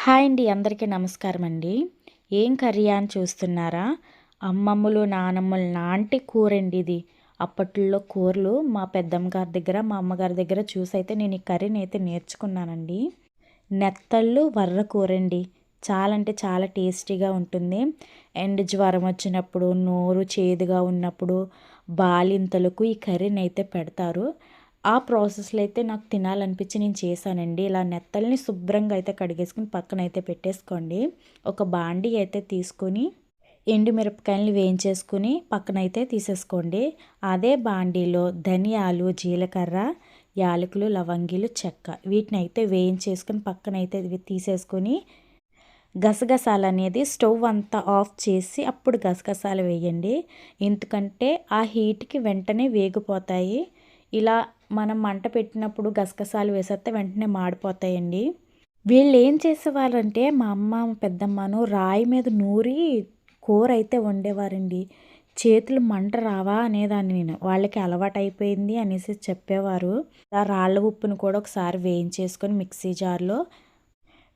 Hi అండి, అందరికీ నమస్కారం అండి. ఏం కర్రీ అని చూస్తున్నారా? అమ్మమ్మలు నానమ్మలు నాంటి కూరండి ఇది. అప్పట్లో కూరలు మా పెద్దమ్మ గారి దగ్గర మా అమ్మగారి దగ్గర చూసైతే నేను ఈ కర్రీని అయితే నేర్చుకున్నానండి. నెత్తళ్ళు వర్ర కూరండి. చాలా అంటే చాలా టేస్టీగా ఉంటుంది. అండ్ జ్వరం వచ్చినప్పుడు, నోరు చేదుగా ఉన్నప్పుడు బాలింతలకు ఈ కర్రీని అయితే పెడతారు. ఆ ప్రాసెస్లో అయితే నాకు తినాలనిపించి నేను చేశానండి. ఇలా నెత్తల్ని శుభ్రంగా అయితే కడిగేసుకుని పక్కన అయితే పెట్టేసుకోండి. ఒక బాండీ అయితే తీసుకొని ఎండుమిరపకాయలని వేయించేసుకుని పక్కనైతే తీసేసుకోండి. అదే బాండీలో ధనియాలు, జీలకర్ర, యాలకులు, లవంగీలు, చెక్క వీటిని అయితే వేయించేసుకుని పక్కనైతే తీసేసుకొని గసగసాలు అనేది స్టవ్ అంతా ఆఫ్ చేసి అప్పుడు గసగసాలు వేయండి. ఎందుకంటే ఆ హీట్కి వెంటనే వేగిపోతాయి. ఇలా మనం మంట పెట్టినప్పుడు గసగసాలు వేసేస్తే వెంటనే మాడిపోతాయండి. వీళ్ళు ఏం చేసేవారంటే మా అమ్మ పెద్దమ్మను రాయి మీద నూరి కూర అయితే వండేవారండి. చేతులు మంట రావా అనేదాన్ని నేను. వాళ్ళకి అలవాటు అయిపోయింది అనేసి చెప్పేవారు. ఆ రాళ్ళ ఉప్పును కూడా ఒకసారి వేయించేసుకొని మిక్సీ జార్లో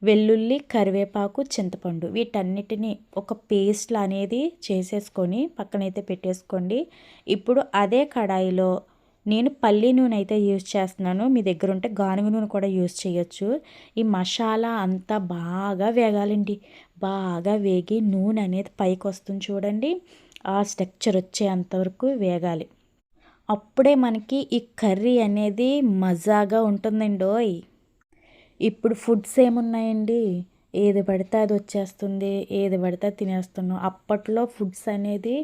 వెల్లుల్లి, కరివేపాకు, చింతపండు వీటన్నిటిని ఒక పేస్ట్‌లా అనేది చేసేసుకొని పక్కనైతే పెట్టేసుకోండి. ఇప్పుడు అదే కడాయిలో నేను పల్లి నూనె అయితే యూజ్ చేస్తున్నాను. మీ దగ్గర ఉంటే గానుగ నూనె కూడా యూజ్ చేయొచ్చు. ఈ మసాలా అంతా బాగా వేగాలండి. బాగా వేగి నూనె అనేది పైకొస్తుంది చూడండి. ఆ స్ట్రక్చర్ వచ్చేంత వరకు వేగాలి. అప్పుడే మనకి ఈ కర్రీ అనేది మజాగా ఉంటుందండోయ్! ఇప్పుడు ఫుడ్స్ ఏమున్నాయండి? ఏది పడితే అది వచ్చేస్తుంది. ఏది పడితే అది తినేస్తున్నాం. అప్పట్లో ఫుడ్స్ అనేది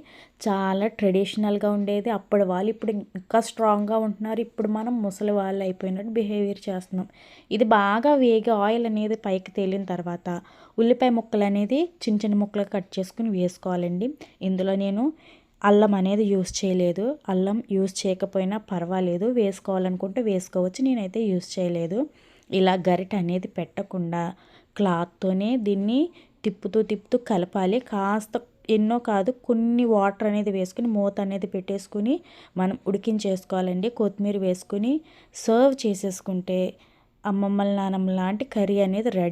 చాలా ట్రెడిషనల్‌గా ఉండేది. అప్పటి వాళ్ళు ఇప్పుడు ఇంకా స్ట్రాంగ్‌గా ఉంటున్నారు. ఇప్పుడు మనం ముసలి వాళ్ళు అయిపోయినట్టు బిహేవియర్ చేస్తున్నాం. ఇది బాగా వేగి ఆయిల్ అనేది పైకి తేలిన తర్వాత ఉల్లిపాయ ముక్కలు అనేది చిన్న చిన్న ముక్కలుగా కట్ చేసుకొని వేసుకోవాలండి. ఇందులో నేను అల్లం అనేది యూజ్ చేయలేదు. అల్లం యూజ్ చేయకపోయినా పర్వాలేదు. వేసుకోవాలనుకుంటే వేసుకోవచ్చు. నేనైతే యూజ్ చేయలేదు. ఇలా గరిటె అనేది పెట్టకుండా క్లాత్తోనే దీన్ని తిప్పుతూ తిప్పుతూ కలపాలి. కాస్త ఎన్నో కాదు కొన్ని వాటర్ అనేది వేసుకుని మూత అనేది పెట్టేసుకుని మనం ఉడికించేసుకోవాలండి. కొత్తిమీర వేసుకుని సర్వ్ చేసేసుకుంటే అమ్మమ్మల నానమ్మ లాంటి కర్రీ అనేది రెడీ.